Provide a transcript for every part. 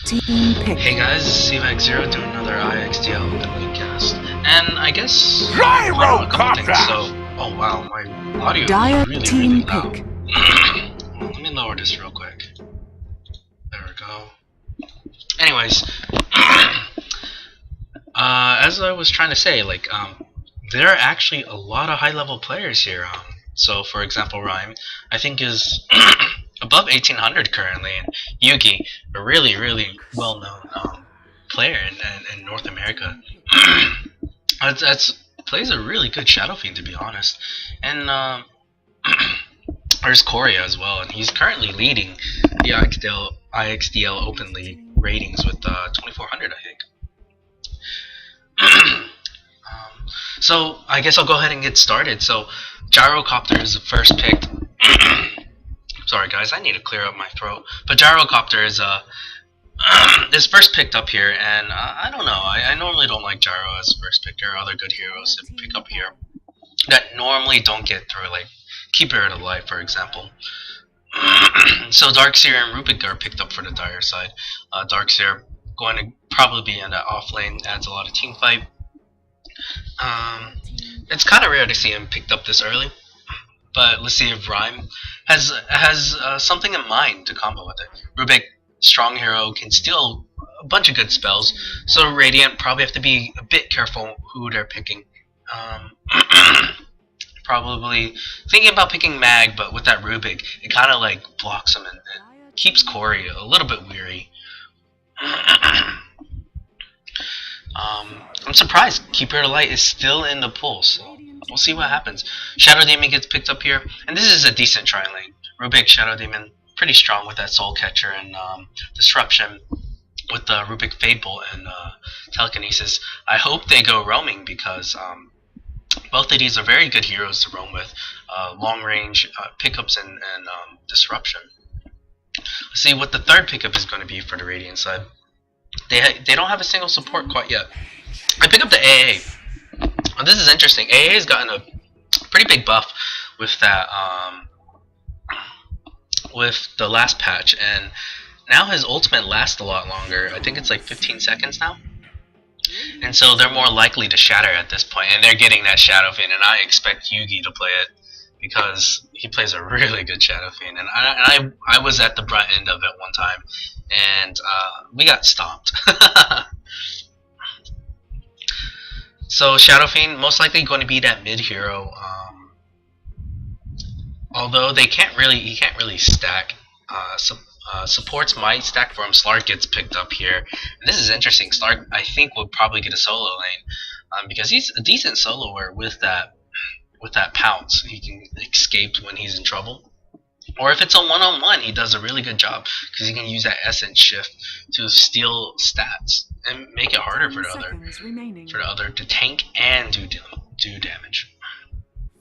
Team pick. Hey guys, CVAC0 doing another IXDL open cast. And I guess Gyro a couple things, Copter! so oh wow, my audio Dire is really team loud. pick. Let me lower this real quick. There we go. Anyways, as I was trying to say, like there are actually a lot of high level players here. So for example, Rhyme, I think is above 1800 currently, and Yugi, a really well known player in North America. that's plays a really good Shadow Fiend, to be honest. And there's Korea as well, and he's currently leading the IXDL Open League ratings with 2400, I think. So I guess I'll go ahead and get started. So Gyrocopter is the first picked. Sorry guys, I need to clear up my throat. But Gyrocopter is first picked up here, and I don't know. I normally don't like Gyro as first pick. There are other good heroes to pick up here that normally don't get through, like Keeper of the Light, for example. So Darkseer and Rubik are picked up for the Dire side. Darkseer going to probably be in that off lane, adds a lot of team fight. It's kind of rare to see him picked up this early, but let's see if Rhyme has something in mind to combo with it. Rubik, strong hero, can steal a bunch of good spells, so Radiant probably have to be a bit careful who they're picking. Probably thinking about picking Mag, but with that Rubik, it kind of like blocks him and it keeps Corey a little bit weary. I'm surprised Keeper of the Light is still in the pool, so we'll see what happens. Shadow Demon gets picked up here, and this is a decent tri lane. Rubik, Shadow Demon, pretty strong with that Soul Catcher and Disruption with the Rubik Fade Bolt and Telekinesis. I hope they go roaming because both of these are very good heroes to roam with. Long range pickups and Disruption. Let's see what the third pickup is going to be for the Radiant side. They don't have a single support quite yet. I pick up the AA. This is interesting. AA has gotten a pretty big buff with that with the last patch, and now his ultimate lasts a lot longer. I think it's like 15 seconds now. And so they're more likely to shatter at this point, and they're getting that Shadow Fiend, and I expect Yugi to play it because he plays a really good Shadow Fiend, and I was at the brunt end of it one time, and we got stomped. So Shadow Fiend most likely going to be that mid hero, although he can't really stack. Supports might stack for him. Slark gets picked up here. And this is interesting. Slark, I think, would probably get a solo lane because he's a decent soloer with that pounce. He can escape when he's in trouble. Or if it's a one-on-one, he does a really good job because he can use that essence shift to steal stats and make it harder for the other to tank and do damage.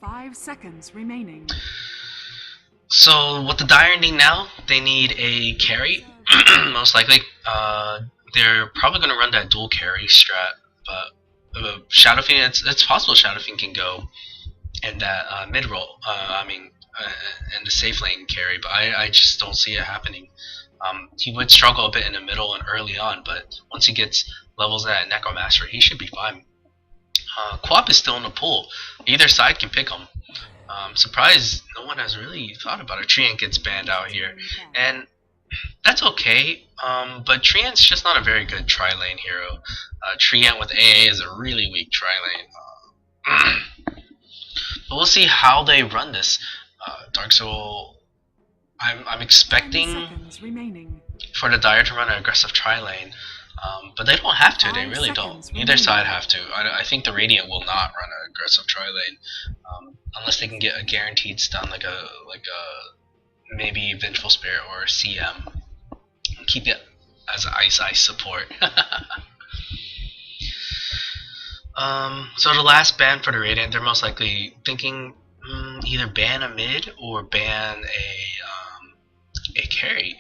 5 seconds remaining. So what the Dire need now, they need a carry, most likely. They're probably going to run that dual carry strat, but Shadow Fiend, it's possible Shadow Fiend can go in that mid roll, in the safe lane carry, but I just don't see it happening. He would struggle a bit in the middle and early on, but once he gets levels at Necromaster, he should be fine. Quap is still in the pool. Either side can pick him. Surprised no one has really thought about it. Treant gets banned out here, and that's okay, but Treant's just not a very good tri-lane hero. Treant with AA is a really weak tri-lane. But we'll see how they run this. Dark Soul, I'm expecting for the Dire to run an aggressive tri-lane, but they don't have to. They really don't. Neither side have to. I think the Radiant will not run an aggressive tri-lane unless they can get a guaranteed stun, like a maybe Vengeful Spirit or CM. Keep it as Ice support. So the last ban for the Radiant, they're most likely thinking either ban a mid or ban a carry.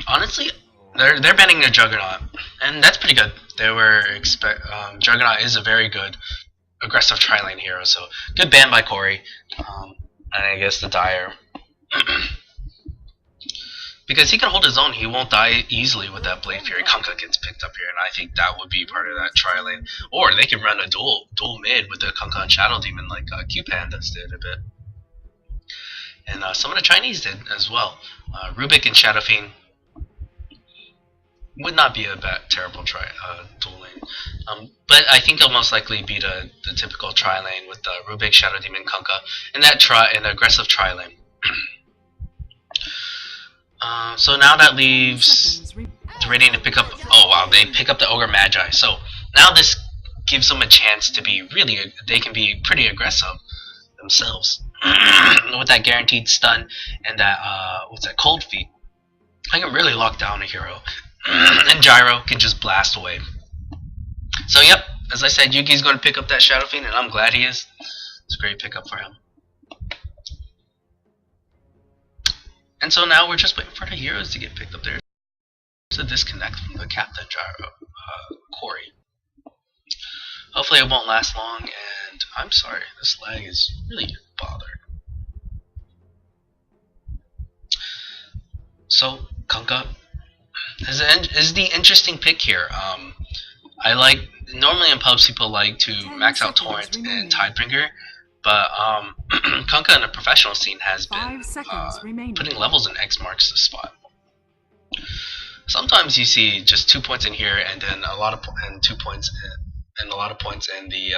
Honestly, they're banning their Juggernaut, and that's pretty good. They were Juggernaut is a very good aggressive tri-lane hero, so good ban by Corey. And I guess the Dire Because he can hold his own, he won't die easily with that Blade Fury. Kunkka gets picked up here, and I think that would be part of that tri lane. Or they could run a dual mid with the Kunkka and Shadow Demon like Q-Pandas did a bit. And some of the Chinese did as well. Rubik and Shadow Fiend would not be a terrible dual lane. But I think it'll most likely be the typical tri lane with Rubik, Shadow Demon, Kunkka, and that an aggressive tri lane. So now that leaves Ready to pick up. Oh wow, they pick up the Ogre Magi. So now this gives them a chance to be they can be pretty aggressive themselves with that guaranteed stun and that what's that, Cold Feet. I can really lock down a hero, and Gyro can just blast away. So yep, as I said, Yugi's going to pick up that Shadow Fiend, and I'm glad he is. It's a great pickup for him. And so now we're just waiting for the heroes to get picked up. There's a disconnect from the captain, Gyro, Corey. Hopefully it won't last long, and I'm sorry, this lag is really bothered. So, Kunkka is the interesting pick here. Normally in pubs people like to max out Torrent and Tidebringer, but Kunkka in the professional scene has been putting levels in X marks the spot. Sometimes you see just 2 points in here, and then a lot of 2 points, and a lot of points in the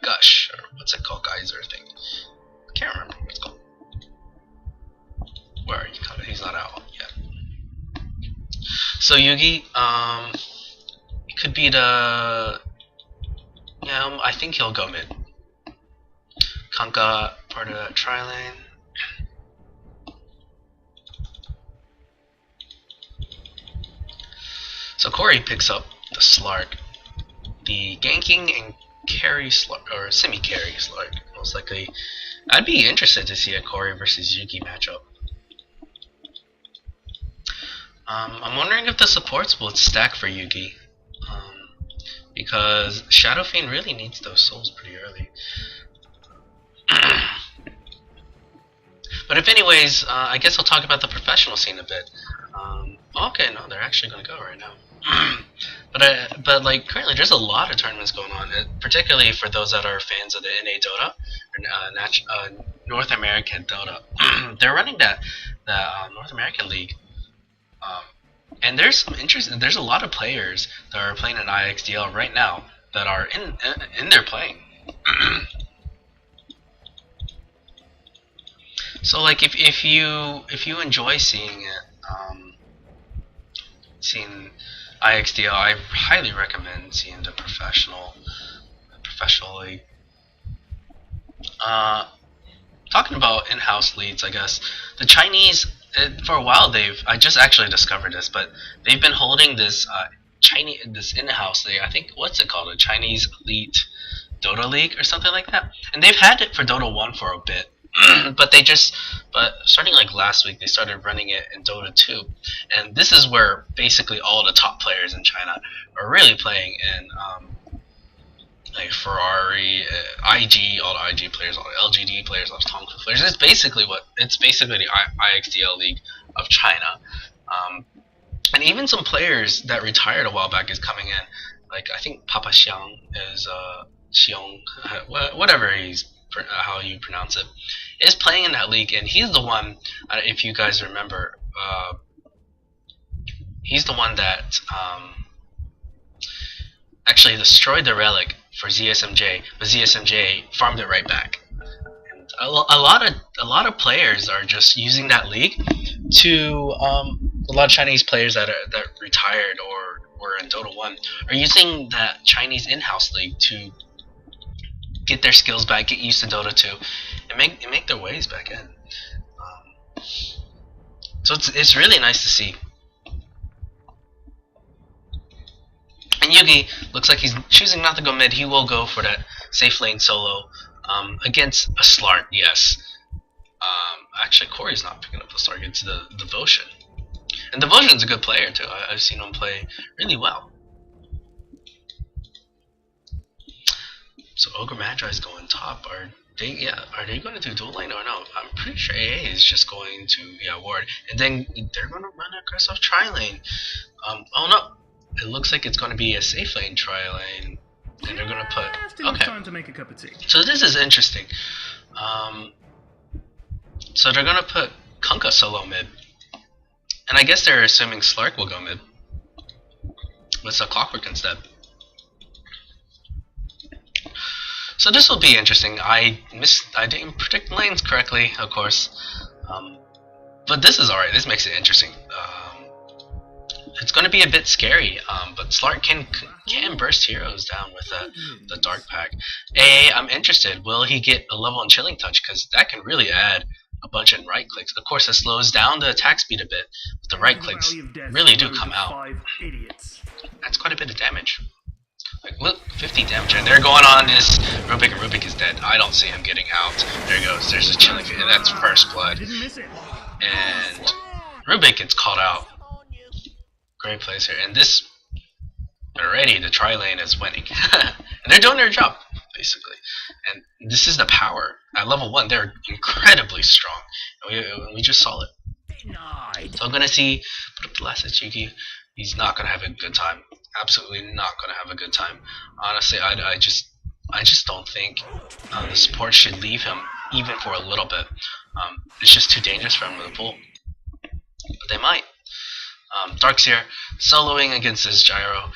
gush, or what's it called, geyser thing. I can't remember what it's called. Where are you? He's not out yet. So Yugi, it could be the. Yeah, I think he'll go mid. Kunkka, part of that tri lane. So Corey picks up the Slark, the ganking and carry Slark, or semi-carry Slark, most likely. I'd be interested to see a Corey versus Yugi matchup. I'm wondering if the supports will stack for Yugi, because Shadow Fiend really needs those souls pretty early. But if anyways, I guess I'll talk about the professional scene a bit. Okay, no, they're actually going to go right now. But like currently, there's a lot of tournaments going on, particularly for those that are fans of the NA Dota, or North American Dota. They're running that North American League, and there's some interest. There's a lot of players that are playing in IXDL right now that are in there playing. So like if you enjoy seeing it, seeing IXDL, I highly recommend seeing the professional league. Talking about in-house leads, I guess the Chinese, for a while I just actually discovered this, but they've been holding this this in-house league. I think, what's it called, a Chinese Elite Dota League or something like that, and they've had it for Dota 1 for a bit. but starting like last week, they started running it in Dota 2, and this is where basically all the top players in China are really playing in, like Ferrari, IG, all the IG players, all the LGD players, all the Tongfu players. It's basically the IXDL League of China, and even some players that retired a while back is coming in. Like I think Papa Xiang is Xiong, whatever how you pronounce it, is playing in that league, and he's the one, if you guys remember, he's the one that actually destroyed the relic for ZSMJ, but ZSMJ farmed it right back. And a lot of players are just using that league to a lot of Chinese players that retired or were in Dota 1 are using that Chinese in-house league to get their skills back, get used to Dota 2, and make their ways back in. So it's really nice to see. And Yugi looks like he's choosing not to go mid. He will go for that safe lane solo against a Slark. Yes. Actually, Corey's not picking up the Slark. It's the Devotion, and Devotion's a good player too. I've seen him play really well. So Ogre Magi is going top. Are Are they going to do dual lane or no? I'm pretty sure AA is just going to ward, and then they're going to run aggressive tri lane. Oh no, it looks like it's going to be a safe lane tri lane, and they're going to put Time to make a cup of tea. So this is interesting. So they're going to put Kunkka solo mid, and I guess they're assuming Slark will go mid with a Clockwork instead. So this will be interesting. I didn't predict lanes correctly, of course, but this is alright. This makes it interesting. It's going to be a bit scary, but Slark can burst heroes down with the Dark Pack. I'm interested. Will he get a level in Chilling Touch? Because that can really add a bunch in right clicks. Of course, it slows down the attack speed a bit, but the right clicks really do come out. That's quite a bit of damage. Like, look, 50 damage, and they're going on this Rubik, and Rubik is dead. I don't see him getting out. There he goes. There's a Chilling, and that's first blood. And Rubik gets called out. Great plays here, and this already the tri lane is winning, and they're doing their job basically. And this is the power at level 1. They're incredibly strong, and we just saw it. So I'm gonna see put up the last hit. Yugi. He's not gonna have a good time. Absolutely not gonna have a good time. Honestly, I just don't think the support should leave him even for a little bit. It's just too dangerous for him with the pool. But they might. Darkseer soloing against this Gyro.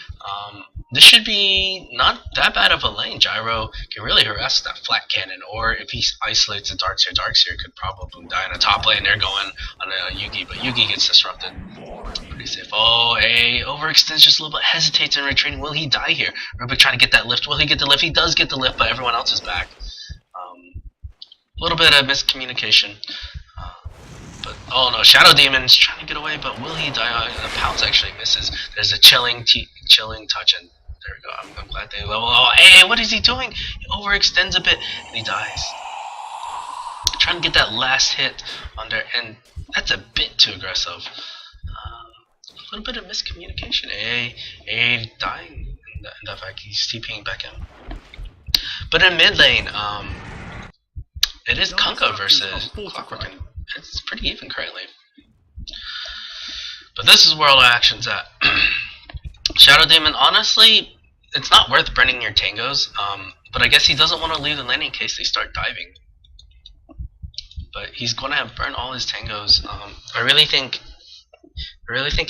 This should be not that bad of a lane. Gyro can really harass that flat cannon, or if he isolates a Darkseer, Darkseer could probably die in the top lane. They're going on a Yugi, but Yugi gets disrupted. Pretty safe. Oh, overextends just a little bit, hesitates in retreating. Will he die here? Rubik trying to get that lift. Will he get the lift? He does get the lift, but everyone else is back. A little bit of miscommunication. But oh no, Shadow Demon's trying to get away, but will he die? The Pounce actually misses. There's a chilling touch, and there we go. I'm glad they level. Oh, what is he doing? He overextends a bit, and he dies. Trying to get that last hit on there, and that's a bit too aggressive. A little bit of miscommunication. A dying in that fact he's TPing back in. But in mid lane, it is Kunkka versus Clockwork, and it's pretty even currently. But this is where all the action's at. Shadow Demon, honestly, it's not worth burning your tangos, but I guess he doesn't want to leave the lane in case they start diving. But he's going to burn all his tangos. I really think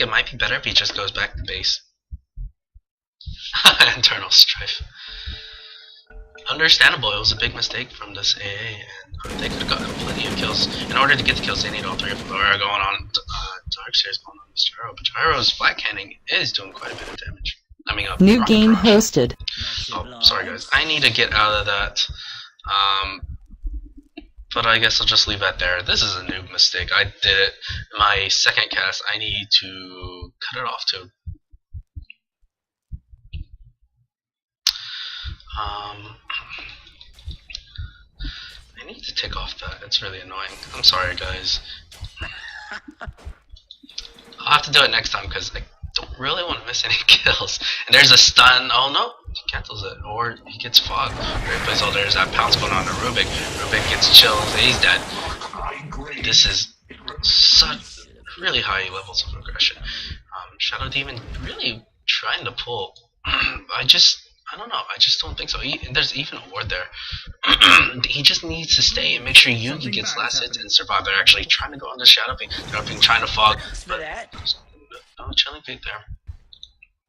it might be better if he just goes back to base. Internal strife. Understandable, it was a big mistake from this AA, and they could have gotten plenty of kills. In order to get the kills, they need all 3 of them. Going on, Darkseer's going on this Gyro, but Gyro's flat canning is doing quite a bit of damage. I mean, new game hosted. Oh, sorry guys, I need to get out of that. But I guess I'll just leave that there. This is a noob mistake. I did it. My second cast, I need to cut it off too. I need to take off that. It's really annoying. I'm sorry, guys. I'll have to do it next time because I don't really want to miss any kills. And there's a stun. Oh no, he cancels it, or he gets fogged. Great plays. Oh, there's that pounce going on to Rubik. Rubik gets chilled. He's dead. This is such really high levels of aggression. Shadow Demon really trying to pull. I don't know. I just don't think so. There's even a ward there. He just needs to stay and make sure Yugi gets last hits and survive. They're actually trying to go on the Shadow Ping. Shadow Ping trying to fog, but no Chilling Ping there.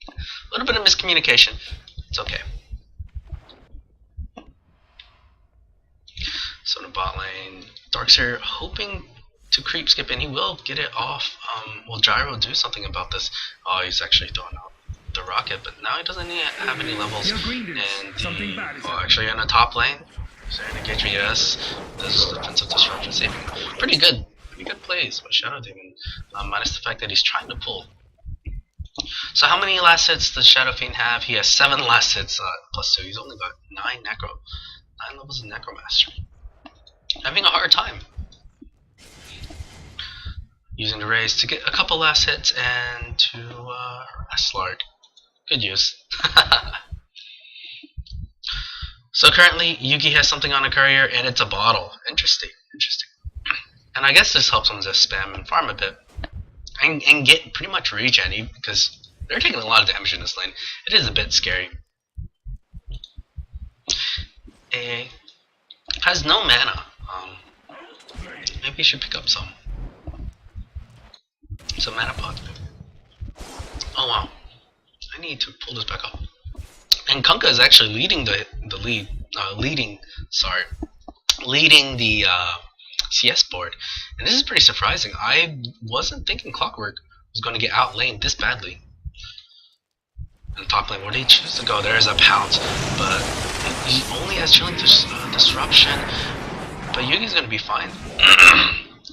A little bit of miscommunication. It's okay. So in the bot lane, Darkseer hoping to creep skip, and he will get it off. Will Gyro do something about this? Oh, he's actually throwing out the rocket, but now he doesn't have any levels. And actually in the top lane, is there an engagement? Yes. This is defensive disruption saving. Pretty good plays by Shadow Demon, minus the fact that he's trying to pull. So how many last hits does Shadow Fiend have? He has 7 last hits plus 2. He's only got 9 levels of Necromastery. Having a hard time. Using the raise to get a couple last hits and to harass Slark. Good use. So So currently, Yugi has something on a courier, and it's a bottle. Interesting. And I guess this helps him just spam and farm a bit. And get pretty much regen, because they're taking a lot of damage in this lane. It is a bit scary. A has no mana. Maybe you should pick up some mana pots. Oh wow, I need to pull this back up. And Kunkka is actually leading leading the CS board, and this is pretty surprising. I wasn't thinking Clockwork was going to get outlaned this badly. And top lane, where did he choose to go? There's a pounce, but he only has chilling disruption. But Yugi's going to be fine.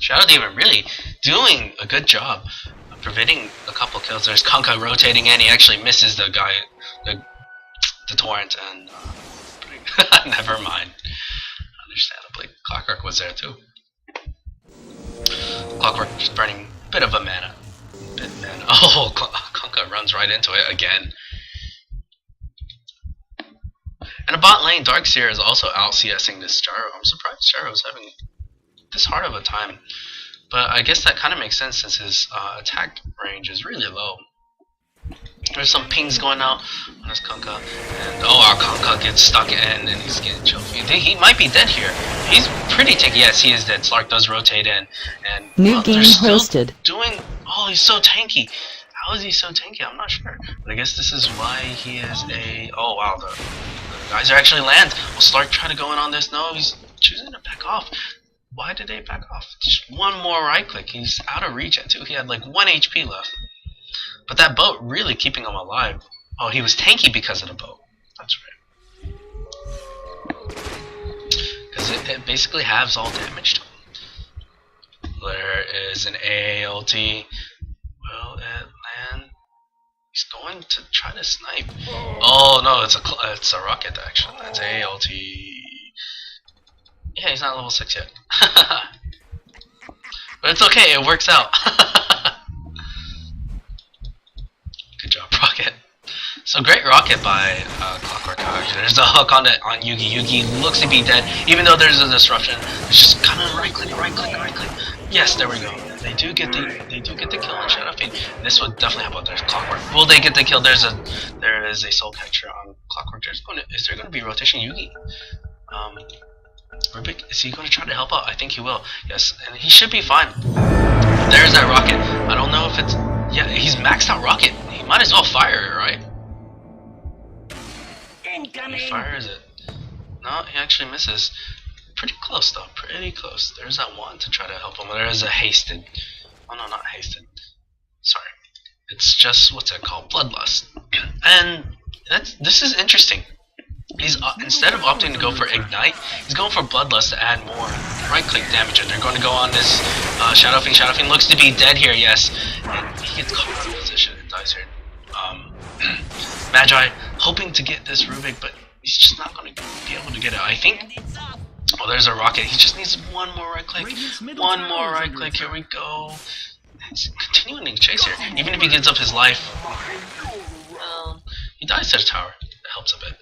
Shadow Demon really doing a good job of preventing a couple kills. There's Kunkka rotating in. He actually misses the guy, the torrent, and never mind. Understandably, Clockwork was there too. Clockwork just burning a bit of a mana. Oh, Kunkka runs right into it again. And a bot lane, Darkseer is also out CSing this Gyro. I'm surprised Gyro's having this hard of a time. But I guess that kind of makes sense since his attack range is really low. There's some pings going out on his Kunkka. And oh, our Kunkka gets stuck in and he's getting choked. He might be dead here. He's pretty tanky. Yes, he is dead. Slark does rotate in. And new game hosted. Oh, he's so tanky. How is he so tanky? I'm not sure. But I guess this is why he is a... Oh, wow. The guys are actually land. Will Slark try to go in on this? No, he's choosing to back off. Why did they back off? Just one more right click. He's out of regen, too. He had like 1 HP left. But that boat really keeping him alive. Oh, he was tanky because of the boat. That's right. Because it basically halves all damage to him. There is an AALT. Will it land? He's going to try to snipe. Oh no, it's a rocket actually. That's AALT. Yeah, he's not level 6 yet. But it's okay, it works out. Good job, Rocket. So great rocket by Clockwork. There's a hook on Yugi. Yugi looks to be dead, even though there's a disruption. It's just kind of right click. Yes, there we go. They do get the kill on Shadow Fiend. This would definitely help out. There's Clockwork. Will they get the kill? There is a soul catcher on Clockwork. Is there going to be rotation Yugi? Rubik, is he going to try to help out? I think he will. Yes, and he should be fine. There's that rocket. I don't know if it's... Yeah, he's maxed out rocket. He might as well fire it, right? Incoming. He fires it. No, he actually misses. Pretty close though. Pretty close. There's that one to try to help him. There is a hasted. Oh no, not hasted. Sorry. It's just, what's it called? Bloodlust. And this is interesting. He's instead of opting to go for Ignite, he's going for Bloodlust to add more right-click damage. And they're going to go on this Shadow Fiend. Shadow Fiend looks to be dead here, yes. And he gets caught out of position and dies here. Magi hoping to get this Rubik, but he's just not going to be able to get it. I think... Oh, there's a rocket. He just needs one more right-click. One more right-click. Here we go. It's continuing to chase here. Even if he gives up his life, well, he dies to the tower. That helps a bit.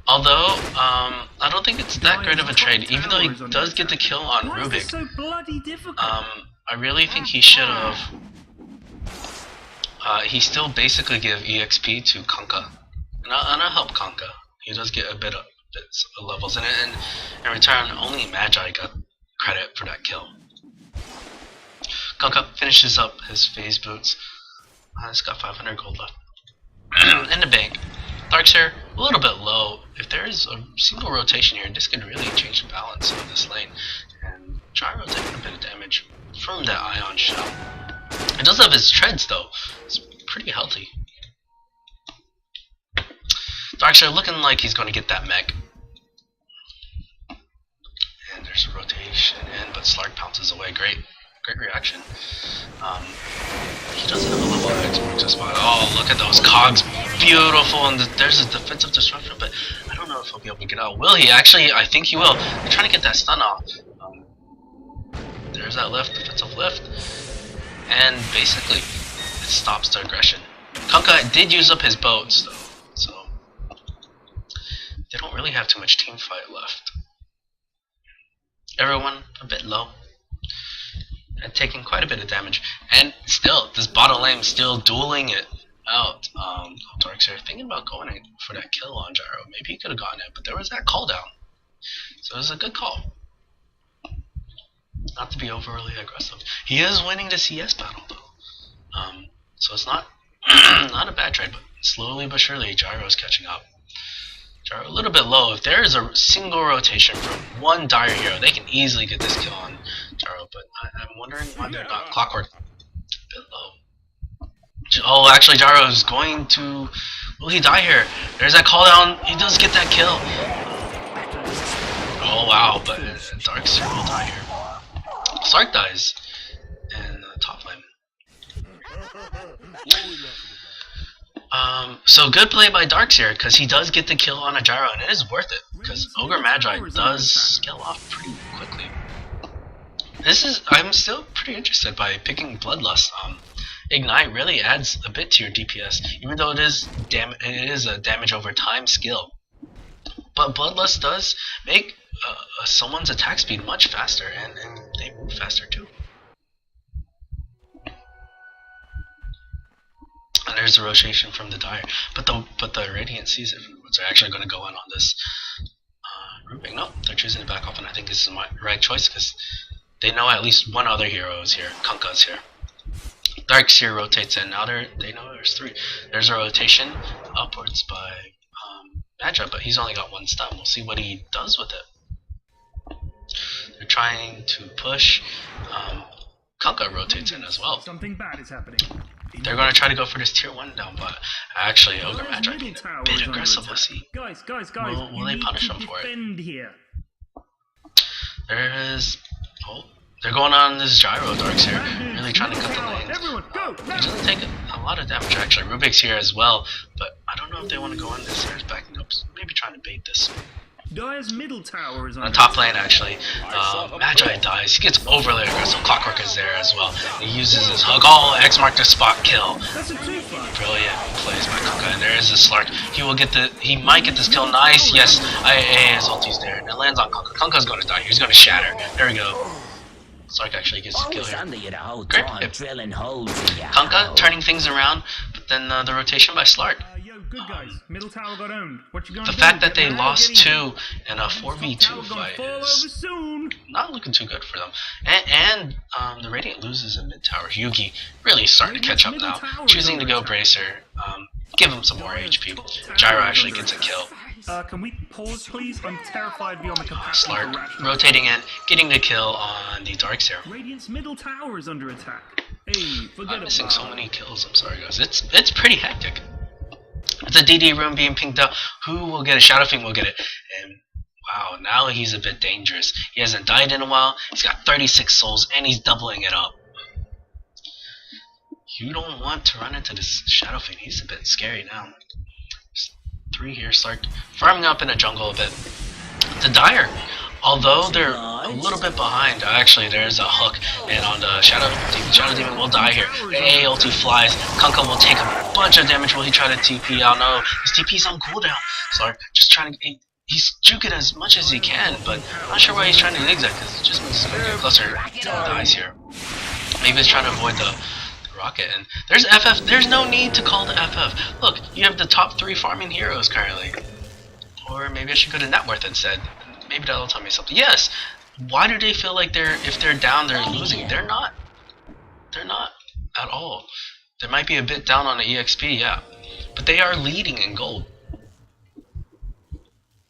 Although, I don't think it's that great of a trade, even though he does get the kill on Rubik. I really think he should have... he still basically give EXP to Kunkka. And I'll help Kunkka. He does get a bit of levels in it, and in return, only Magi got credit for that kill. Kunkka finishes up his phase boots. He's got 500 gold left. In the bank. Darkseer, a little bit low. If there is a single rotation here, this could really change the balance of this lane. And Gyro taking a bit of damage from that Ion Shell. It does have his treads though. It's pretty healthy. Darkseer looking like he's going to get that mech. And there's a rotation in, but Slark pounces away. Great reaction. He doesn't have a level X works spot. Oh, look at those cogs. Beautiful. And there's a defensive disruption, but I don't know if he'll be able to get out. Will he? Actually, I think he will. They're trying to get that stun off. There's that lift, defensive lift. And basically, it stops the aggression. Kunkka did use up his boats, though. So, really have too much team fight left. Everyone a bit low. And taking quite a bit of damage. And still, this bottom lane still dueling it out. Darkseer thinking about going for that kill on Gyro. Maybe he could have gotten it, but there was that call down. So it was a good call. Not to be overly aggressive. He is winning the CS battle though. So it's not not a bad trade, but slowly but surely Gyro is catching up. Gyro a little bit low. If there is a single rotation from one dire hero, they can easily get this kill on Gyro, but I'm wondering why they're not. Clockwork a bit low. Oh, actually Gyro is going to... Will he die here? There's that call down. He does get that kill. Oh wow, but Darkseer will die here. Slark dies in the top lane. So good play by Darkseer, because he does get the kill on a Gyro, and it is worth it, because Ogre Magi does scale off pretty quickly. I'm still pretty interested by picking Bloodlust. Ignite really adds a bit to your DPS, even though it is a damage over time skill. But Bloodlust does make someone's attack speed much faster, and they move faster too. And there's a rotation from the Dire, but the Radiant sees it. They're actually going to go in on this Rubik. No, they're choosing to back off, and I think this is my right choice because they know at least one other hero is here. Kunkka's here. Darkseer rotates in. Now they know there's three. There's a rotation upwards by Magi, but he's only got one stun. We'll see what he does with it. They're trying to push. Kunkka rotates in as well. Something bad is happening. They're going to try to go for this tier 1 down, but actually Ogre Magi being a bit aggressive. We'll see. Guys, will they punish him for it? Here. There's... Oh, they're going on this Gyro Darkseer, really trying to cut the lane. It doesn't take a lot of damage actually. Rubik's here as well, but I don't know if they want to go on this. They're backing up, maybe trying to bait this. Dire's middle tower is on the top lane actually. Magi dies. He gets overly aggressive. Clockwork is there as well. He uses his hook. Oh, X marked the spot kill. Brilliant plays by Kunkka. And there is a Slark. He might get this kill. Nice. Yes. His ulti's there. And it lands on Kunkka. Kunkka's gonna die. He's gonna shatter. There we go. Slark actually gets the kill here. Great. Kunkka turning things around, but then the rotation by Slark. Good guys, middle tower got owned. What you gonna do? The fact that they lost 2 in a 4v2 fight is not looking too good for them. And the Radiant loses in mid tower. Yugi really starting to catch up now, choosing to go Bracer. Give him some more HP. Gyro actually gets a kill. Can we pause, please? I'm terrified beyond the capacity. Slark rotating in, getting the kill on the Darkseer. Radiant's middle tower is under attack. Hey, forget I'm missing so many kills. I'm sorry, guys. It's pretty hectic. It's a DD room being pinged up. Who will get it? Shadow Fiend will get it. And wow, now he's a bit dangerous. He hasn't died in a while. He's got 36 souls, and he's doubling it up. You don't want to run into this Shadow Fiend. He's a bit scary now. There's 3 here. Start farming up in the jungle a bit. The Dire, although they're a little bit behind, actually there's a hook, and on the Shadow Demon will die here. The ulti flies. Kunkka will take a bunch of damage. Will he try to TP? Oh no, his TP's on cooldown. Slark just trying to... He's juking as much as he can, but I'm not sure why he's trying to zigzag, because it just means he's going to get closer to dies here. Maybe he's trying to avoid the rocket, and there's FF. There's no need to call the FF. Look, you have the top 3 farming heroes currently. Or maybe I should go to net worth instead. Maybe that'll tell me something. Yes! Why do they feel like if they're down, they're losing? They're not. They're not at all. They might be a bit down on the EXP, yeah. But they are leading in gold.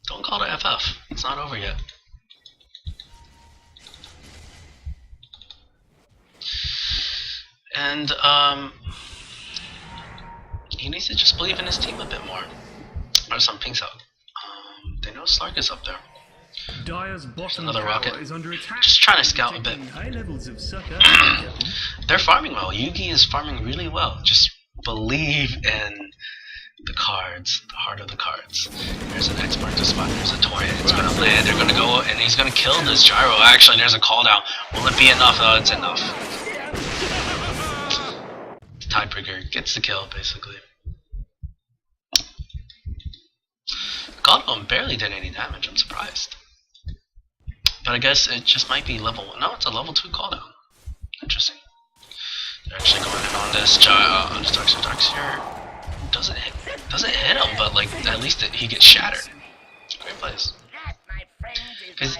Don't call it FF. It's not over yet. And, he needs to just believe in his team a bit more. Or some pings out. They know Slark is up there. Dire's bottom another rocket. Is under attack. Just trying to scout a bit. High levels of They're farming well. Yugi is farming really well. Just believe in the cards, the heart of the cards. There's an X mark to spot. There's a Toya. It's gonna land. They're gonna go, and he's gonna kill this Gyro. Actually, there's a call down. Will it be enough? Oh, it's enough. Tiebreaker gets the kill, basically. Gotham barely did any damage, I'm surprised. But I guess it just might be level 1. No, it's a level 2 cooldown. Interesting. They're actually going in on this Darkseer. Doesn't hit him, but like at least he gets shattered. Great plays. Because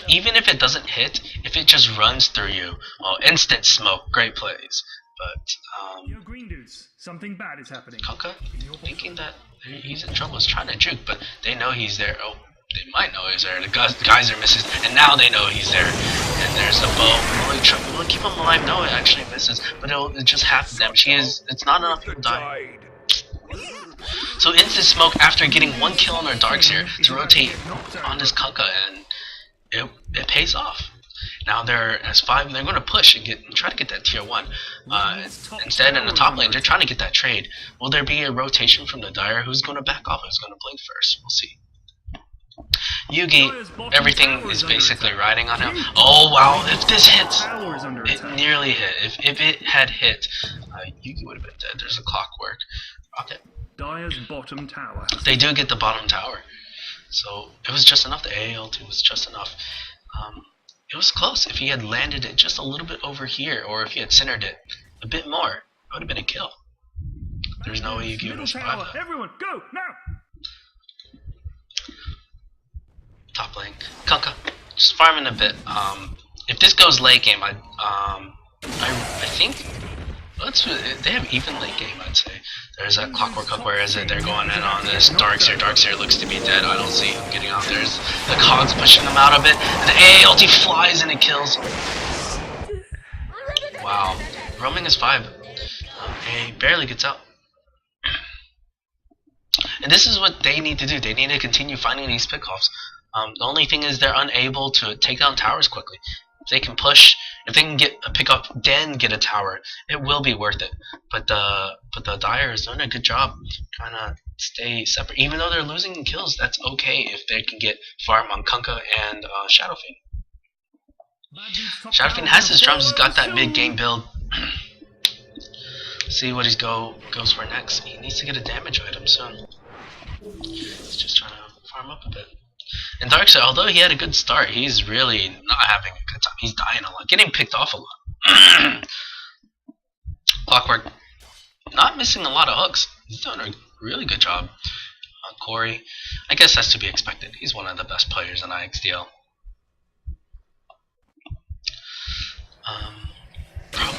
even if it doesn't hit, if it just runs through you, oh, instant smoke. Great plays. But Yo, green dudes, something bad is happening. Kunkka, thinking that he's in trouble, is trying to juke, but they know he's there. Oh, they might know he's there. The geyser misses, and now they know he's there. And there's a bow. Will it keep him alive? No, it actually misses, but it'll just half the damage. It's not enough to die. So instant smoke after getting 1 kill on our Darkseer to rotate on this Kunkka, and it pays off. Now they're as 5, they're going to push and try to get that tier 1. Instead, in the top lane, they're trying to get that trade. Will there be a rotation from the Dire? Who's going to back off? Who's going to blink first? We'll see. Yugi, everything is basically riding on him. Oh wow, if this hits, it nearly hit. If it had hit, Yugi would have been dead. There's a clockwork. Okay. Dire's bottom tower. They do get the bottom tower. So it was just enough. The AAL2 was just enough. It was close. If he had landed it just a little bit over here, or if he had centered it a bit more, it would have been a kill. There's no way Yugi would have survived that. Everyone, go now! Top lane, Kunkka, just farming a bit. If this goes late game, I think they have even late game. I'd say there's that clockwork hook. Where is it? They're going in on this Darkseer. Darkseer looks to be dead. I don't see him getting out. There's the cogs pushing him out of it. And the AALT flies and it kills. Wow, roaming is 5. He barely gets out. And this is what they need to do. They need to continue finding these pickoffs. The only thing is they're unable to take down towers quickly. If they can push, if they can get a pickup, then get a tower, it will be worth it. But the Dire is doing a good job trying to stay separate. Even though they're losing kills, that's okay if they can get farm on Kunkka and Shadowfiend. Shadowfiend has his drums. He's got that mid game build. See what he goes for next. He needs to get a damage item soon. He's just trying to farm up a bit. And Darkseer, although he had a good start, he's really not having a good time. He's dying a lot, getting picked off a lot. Clockwork, not missing a lot of hooks. He's doing a really good job. Corey, I guess that's to be expected. He's one of the best players in IXDL.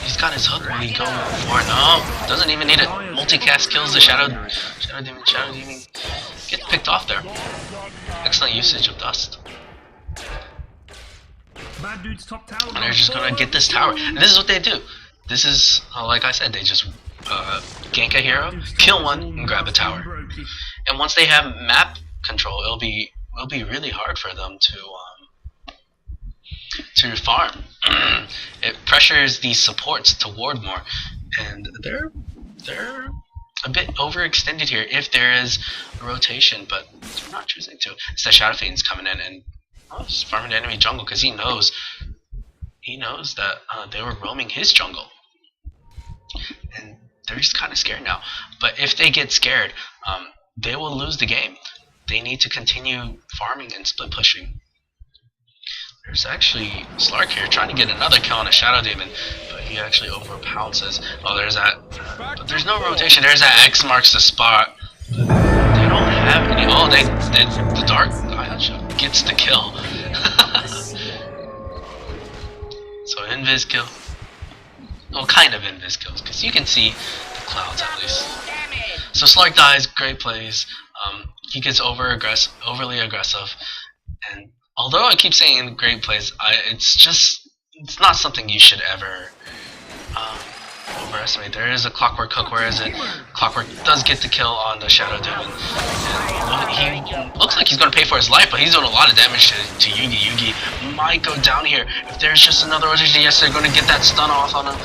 He's got his hook. Will he go for it? No, doesn't even need it. Multicast kills the Shadow Demon. Shadow Demon gets picked off there. Excellent usage of dust. And they're just gonna get this tower. And this is what they do. This is, like I said, they just gank a hero, kill one, and grab a tower. And once they have map control, it'll be really hard for them to farm. It pressures these supports to ward more, and they're a bit overextended here if there is a rotation, but they're not choosing to. It's that Shadowfiend's coming in and just farming the enemy jungle because he knows that they were roaming his jungle, and they're just kind of scared now. But if they get scared, they will lose the game. They need to continue farming and split pushing. There's actually Slark here trying to get another kill on a Shadow Demon, but he actually overpounces. Oh, there's that. But there's no rotation. There's that X marks the spot. They don't have any. Oh, the Dark Ion gets the kill. So invis kill. Well, kind of invis kills, because you can see the clouds at least. So Slark dies. Great plays. He gets overly aggressive, and although I keep saying great plays, it's not something you should ever overestimate. There is a Clockwork hook. Where is it? Clockwork does get the kill on the Shadow Demon. And he looks like he's going to pay for his life, but he's doing a lot of damage to Yugi. Yugi might go down here. If there's just another rotation, yes, they're going to get that stun off on him.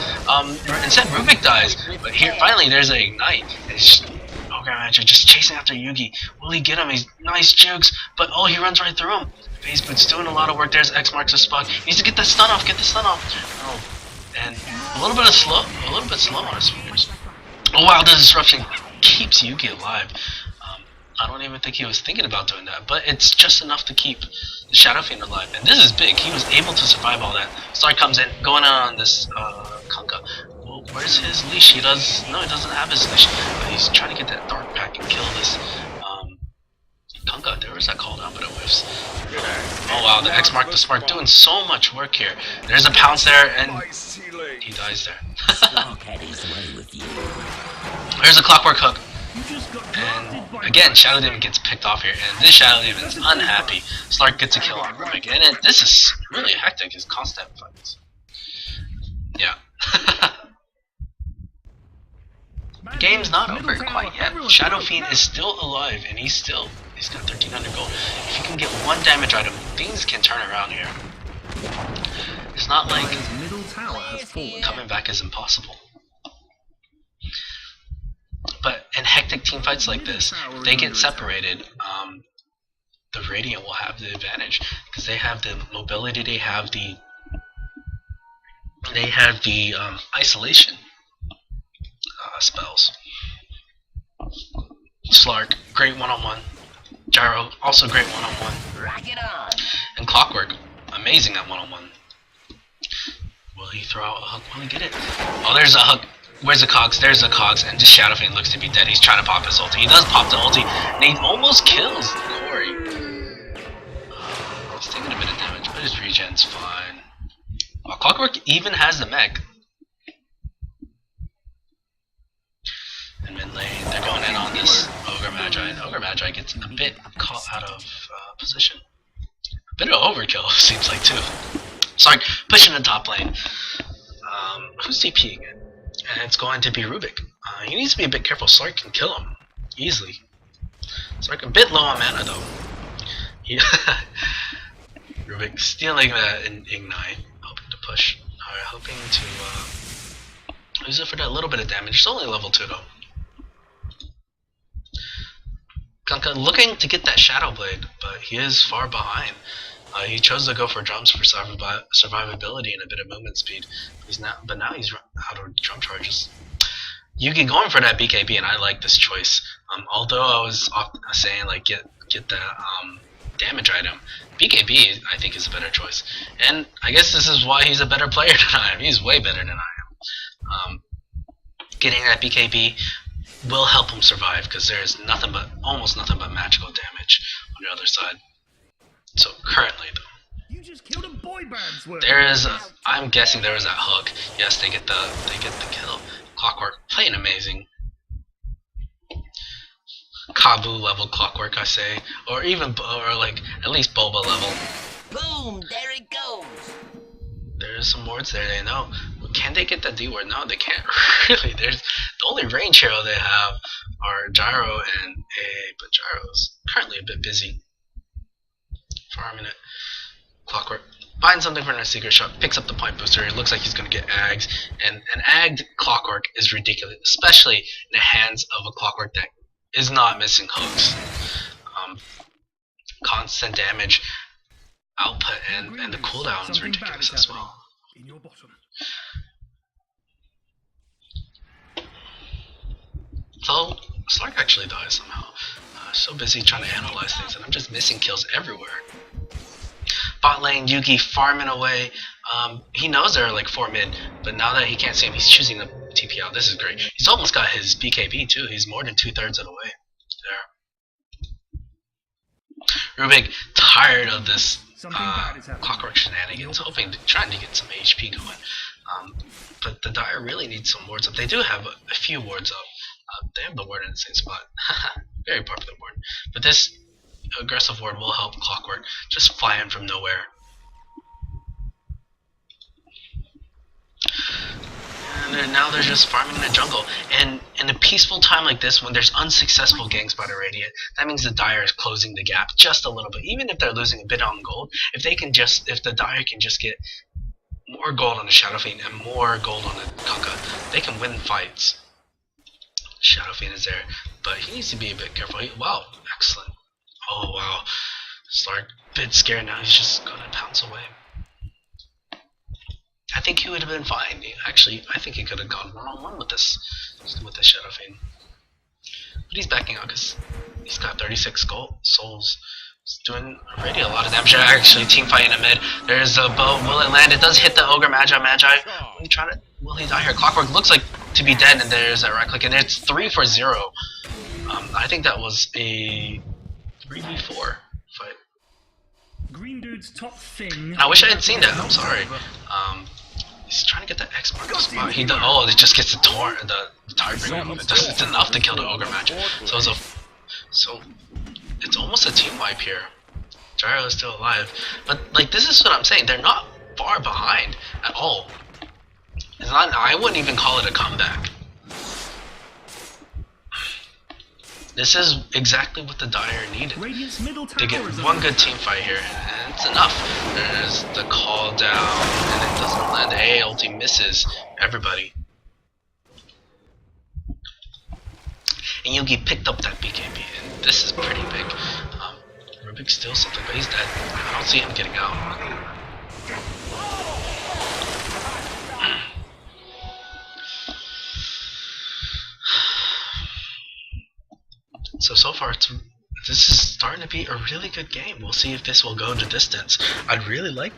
Instead, Rubik dies, but here finally there's an ignite. Program Manager just chasing after Yugi. Will he get him? He's nice jukes, but oh, he runs right through him. Phase Boot's doing a lot of work. There's X marks the spot. He needs to get the stun off. Get the stun off. Oh, and a little bit slow on his fingers. Oh wow, the disruption keeps Yugi alive. I don't even think he was thinking about doing that, but it's just enough to keep the Shadow Fiend alive. And this is big. He was able to survive all that. Slark comes in, going on this Kunkka. Well, where's his leash? He doesn't have his leash. But he's trying to get that Dark Pack and kill this Kunkka. There was that called out, but it whiffs. Oh wow, the X marked the spark, doing so much work here. There's a pounce there, and he dies there. There's a clockwork hook. And again, Shadow Demon gets picked off here, and this Shadow Demon is unhappy. Slark gets a kill on Rubik, and this is really hectic, his constant fights. Yeah. The game's not over quite yet. Shadow Fiend is still alive, and he's got 1300 gold. If you can get one damage item, things can turn around here. It's not like coming back is impossible. But in hectic team fights like this, if they get separated, the Radiant will have the advantage because they have the mobility, they have the isolation spells. Slark, great one-on-one. Gyro, also great one-on-one. Rock it on. And Clockwork, amazing at one-on-one. Will he throw out a hook? Will he get it? Oh, there's a hook. Where's the cogs? There's the cogs, and this Shadow Fiend looks to be dead. He's trying to pop his ulti. He does pop the ulti, and he almost kills Corey. He's taking a bit of damage, but his regen's fine. Oh, Clockwork even has the mech. And mid lane, they're going in on this Ogre Magi, and Ogre Magi gets a bit caught out of position. A bit of overkill, seems like, too. Sorry, pushing the top lane. Who's TPing it? And it's going to be Rubik. He needs to be a bit careful. Slark can kill him easily. Slark a bit low on mana though. Rubik stealing that Ignite, hoping to push. Alright, hoping to use it for that little bit of damage. It's only level 2 though. Kunkka looking to get that Shadow Blade, but he is far behind. He chose to go for jumps for survivability and a bit of movement speed. But now he's out of jump charges. Yugi going for that BKB, and I like this choice. Although I was saying like get that damage item, BKB I think is a better choice. And I guess this is why he's a better player than I am. He's way better than I am. Getting that BKB will help him survive because there's almost nothing but magical damage on the other side. So currently though, You just killed a boy band's worth. I'm guessing there was that hook. Yes, they get the kill. Clockwork playing amazing. Kabu level Clockwork, I say, or like at least Boba level. Boom! There it goes. There's some wards there. They know. Can they get that D ward? No, they can't. Really, there's the only range hero they have are Gyro and but Gyro's currently a bit busy. Farming it. Clockwork finds something from a secret shop, picks up the point booster. It looks like he's going to get Ags, and an Agged Clockwork is ridiculous, especially in the hands of a Clockwork that is not missing hooks. Constant damage output and the cooldown is ridiculous as well. In your bottom. So Slark actually dies somehow. So busy trying to analyze things, and I'm just missing kills everywhere. Bot lane, Yugi farming away. He knows there are like 4 mid, but now that he can't see him, he's choosing the TP out. This is great. He's almost got his BKB too. He's more than 2/3 of the way. There. Rubik tired of this Clockwork shenanigans, trying to get some HP going. But the Dire really needs some wards up. They do have a few wards up. They have the ward in the same spot. Very popular ward. But this aggressive ward will help Clockwork just fly in from nowhere. And now they're just farming in the jungle. And in a peaceful time like this, when there's unsuccessful ganks by the Radiant, that means the Dire is closing the gap just a little bit. Even if they're losing a bit on gold, if the Dire can just get more gold on the Shadow Fiend and more gold on the Kunkka, they can win fights. Shadow Fiend is there, but he needs to be a bit careful. Wow, excellent. Oh wow, Slark a bit scared now. He's just gonna pounce away. I think he would have been fine. Actually, I think he could have gone one-on-one with this Shadow Fiend. But he's backing out because He's got 36 souls. He's doing already a lot of damage. Actually, team fight in the mid. There's a bow. Will it land? It does hit the ogre Magi. Will he die here? Clockwork looks like to be dead, and there's a right click, and it's 3 for 0. I think that was a 3v4 fight. Green dude's top thing. I wish I had seen that. I'm sorry. He's trying to get that X mark the spot. He does. Oh, it just gets the Tidebringer move. It's enough to kill the ogre Magi. So it's almost a team wipe here. Gyro is still alive, but like this is what I'm saying. They're not far behind at all. It's not. I wouldn't even call it a comeback. This is exactly what the Dire needed. They get one good team fight here, and it's enough. There's the call down, and it doesn't land. The AA ulti misses everybody. And Yugi picked up that BKB, and this is pretty big. Rubik steals something, but he's dead. I don't see him getting out. So far, this is starting to be a really good game. We'll see if this will go the distance. I'd really like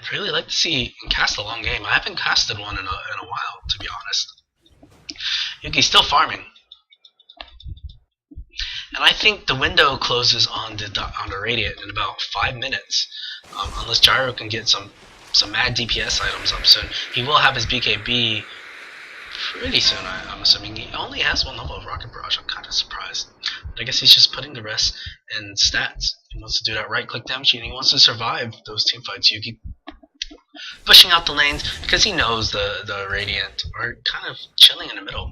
to see cast a long game. I haven't casted one in a while, to be honest. Yuki's still farming, and I think the window closes on the Radiant in about 5 minutes, unless Gyro can get some mad DPS items up soon. He will have his BKB pretty soon, I'm assuming. He only has 1 level of Rocket Barrage. I'm kind of surprised. But I guess he's just putting the rest in stats. He wants to do that right-click damage, and he wants to survive those team fights. Yugi pushing out the lanes because he knows the Radiant are kind of chilling in the middle.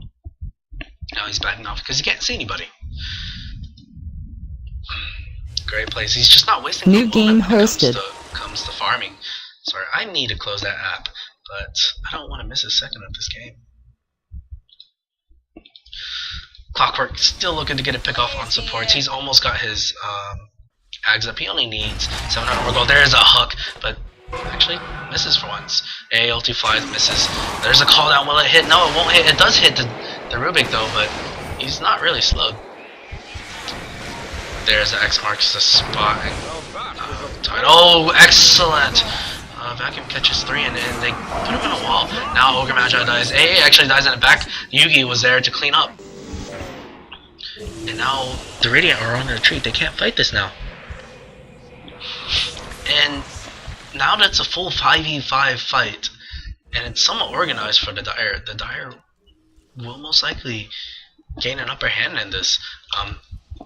Now he's backing off because he can't see anybody. Great place. He's just not wasting new game hosted. Comes to farming. Sorry, I need to close that app, but I don't want to miss a second of this game. Clockwork still looking to get a pick off on supports. He's almost got his Ags up. He only needs 700 more gold. There is a hook, but actually misses for once. AA ulti flies, misses. There's a call down. Will it hit? No, it won't hit. It does hit the Rubik though, but he's not really slowed. There's the X marks the spot. Oh, excellent! Vacuum catches 3 and they put him in a wall. Now Ogre Magi dies. AA actually dies in the back. Yugi was there to clean up. And now the Radiant are on the retreat. They can't fight this now. And now that's a full 5v5 fight. And it's somewhat organized for the Dire. The Dire will most likely gain an upper hand in this.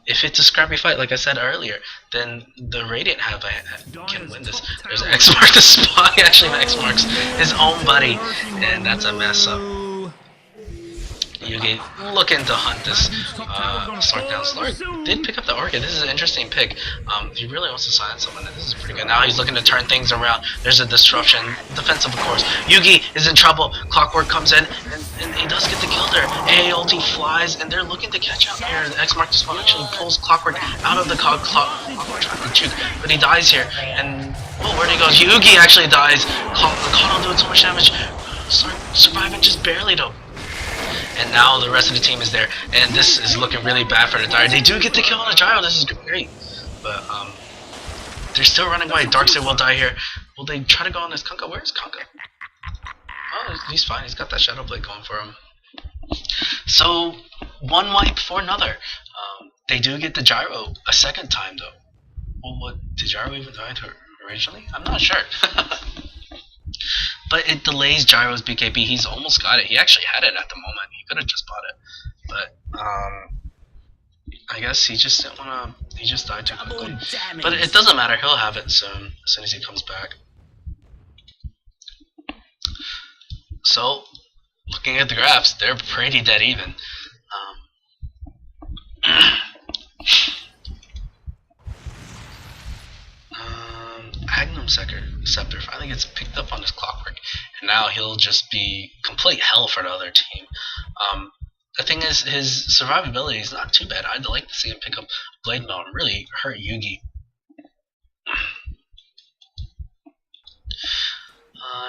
If it's a scrappy fight, like I said earlier, then the Radiant can win this. There's an X mark the spot. Actually, X marks his own buddy, and that's a mess up. Yugi looking to hunt this Slark down. Slark did pick up the Orchid. This is an interesting pick. He really wants to silence someone, and this is pretty good. Now he's looking to turn things around. There's a disruption. Defensive, of course. Yugi is in trouble. Clockwork comes in, and he does get the kill there. AA ulti flies, and they're looking to catch out here. The X mark spawn actually pulls Clockwork out of the Clockwork trying to juke, but he dies here. And oh, where'd he go? Yugi actually dies. Caught doing so much damage. Slark surviving just barely though. And now the rest of the team is there, and this is looking really bad for the Dire. They do get the kill on the Gyro. This is great, but they're still running away. Darkseid will die here. Will they try to go on this Kunkka? Where's Kunkka? Oh, he's fine. He's got that Shadow Blade going for him. So one wipe for another. They do get the Gyro a second time though. Well, what did Gyro even die to originally? I'm not sure. But it delays Gyro's BKB. He's almost got it. He actually had it at the moment. He could have just bought it. But I guess he just didn't want to. He just died too quickly. But it doesn't matter. He'll have it soon. As soon as he comes back. So, looking at the graphs, they're pretty dead even. Magnum Scepter finally gets picked up on his Clockwork, and now he'll just be complete hell for the other team. The thing is, his survivability is not too bad. I'd like to see him pick up Blade Mail and really hurt Yugi.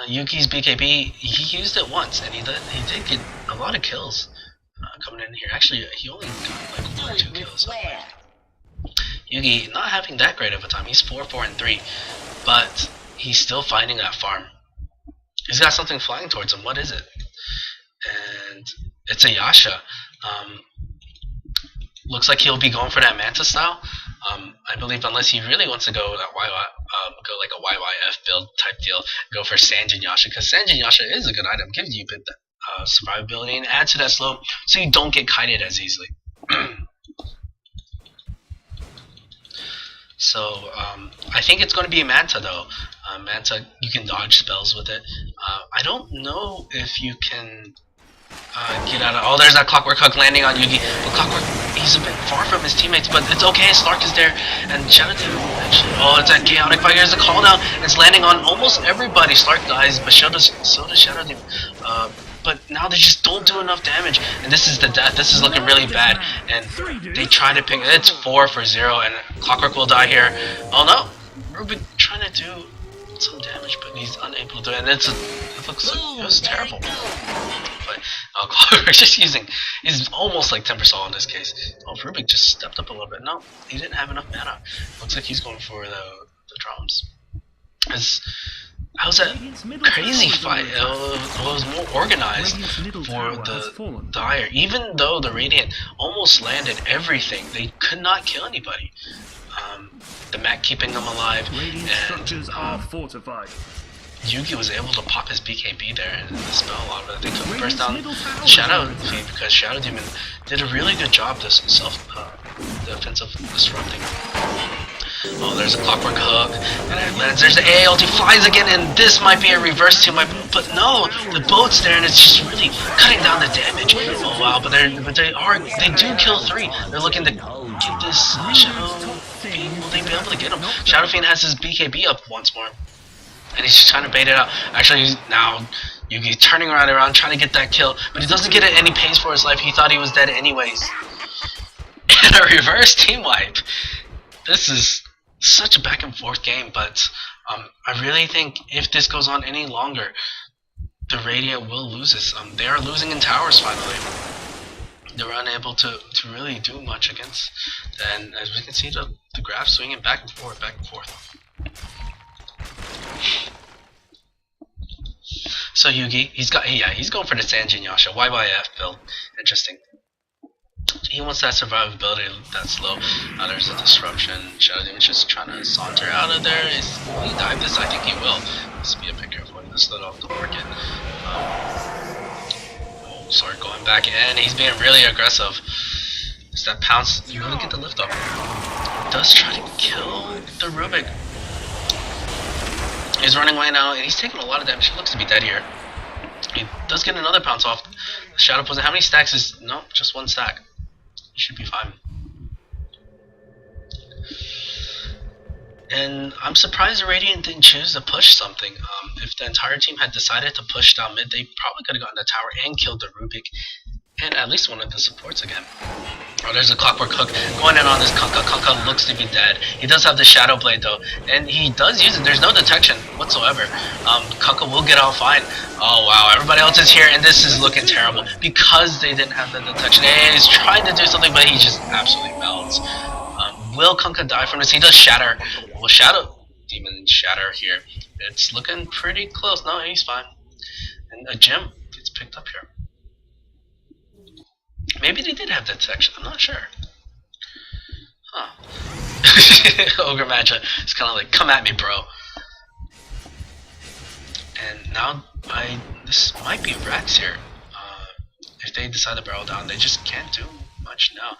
Yugi's BKB, he used it once, and he did get a lot of kills coming in here. Actually, he only got like 1 or 2 kills. Yugi not having that great of a time. He's 4-4-3, but he's still finding that farm. He's got something flying towards him. What is it? And it's a Yasha. Looks like he'll be going for that Manta style. I believe unless he really wants to go that go like a YYF build type deal, go for Sanjin Yasha, because Sanjin Yasha is a good item, gives you a bit survivability and adds to that slow, so you don't get kited as easily. So I think it's going to be a Manta though. Manta, you can dodge spells with it. I don't know if you can get out of. Oh, there's that Clockwork Hook landing on Yugi. But Clockwork, he's a bit far from his teammates, but it's okay. Slark is there, and Shadow Demon actually. Oh, it's that chaotic fire. There's a call down. It's landing on almost everybody. Slark dies, but so does Shadow Demon. But now they just don't do enough damage, and this is the death. This is looking really bad, and they try to pick. It's 4-for-0, and Clockwork will die here. Oh no, Rubik trying to do some damage, but he's unable to do it. And it was terrible. But Clockwork just he's almost like 10% in this case. Oh, Rubik just stepped up a little bit. No, he didn't have enough mana. Looks like he's going for the drums. How's that crazy fight? It was more organized for the Dire. Even though the Radiant almost landed everything, they could not kill anybody. The mech keeping them alive, and Yugi was able to pop his BKB there and dispel a lot of it. They couldn't burst down Shadow Fiend because Shadow Demon did a really good job this defensive disrupting. Oh, there's a Clockwork Hook, and it lands. There's the AA ulti, flies again, and this might be a reverse team, but no, the boat's there, and it's just really cutting down the damage. Oh wow, but they do kill 3. They're looking to get this Shadow Fiend. Will they be able to get him? Shadow Fiend has his BKB up once more, and he's just trying to bait it out. Actually, now Yugi's turning around, trying to get that kill, but he doesn't get it, and he pays for his life. He thought he was dead anyways. And a reverse team wipe. This is such a back and forth game, but I really think if this goes on any longer, the Radiant will lose this. They are losing in towers finally. They're unable to really do much against, and as we can see, the graph swinging back and forth. So Yugi, he's going for the Sanjin Yasha YYF build. Interesting. He wants that survivability that's low. There's a disruption. Shadow Demon's just trying to saunter out of there. Will he dive this? I think he will. Just be a bit careful when this little don't work it. Sorry, going back in. He's being really aggressive. It's that pounce. You really get the lift up. Does try to kill the Rubik. He's running away now, and he's taking a lot of damage. He looks to be dead here. He does get another pounce off. The Shadow Poison. How many stacks is? No, just 1 stack. He should be fine. And I'm surprised the Radiant didn't choose to push something. If the entire team had decided to push down mid, they probably could have gotten the tower and killed the Rubik, and at least one of the supports again. Oh, there's a Clockwork Hook going in on this Kunkka. Kunkka looks to be dead. He does have the Shadow Blade though, and he does use it. There's no detection whatsoever. Kunkka will get out fine. Oh wow, everybody else is here, and this is looking terrible because they didn't have the detection. Hey, he's trying to do something, but he just absolutely melts. Will Kunkka die from this? He does shatter. Will Shadow Demon shatter here? It's looking pretty close. No, he's fine. And a gem gets picked up here. Maybe they did have detection. I'm not sure. Huh. Ogre Matcha is kind of like, come at me, bro. And now this might be Rex here. If they decide to barrel down, they just can't do much now.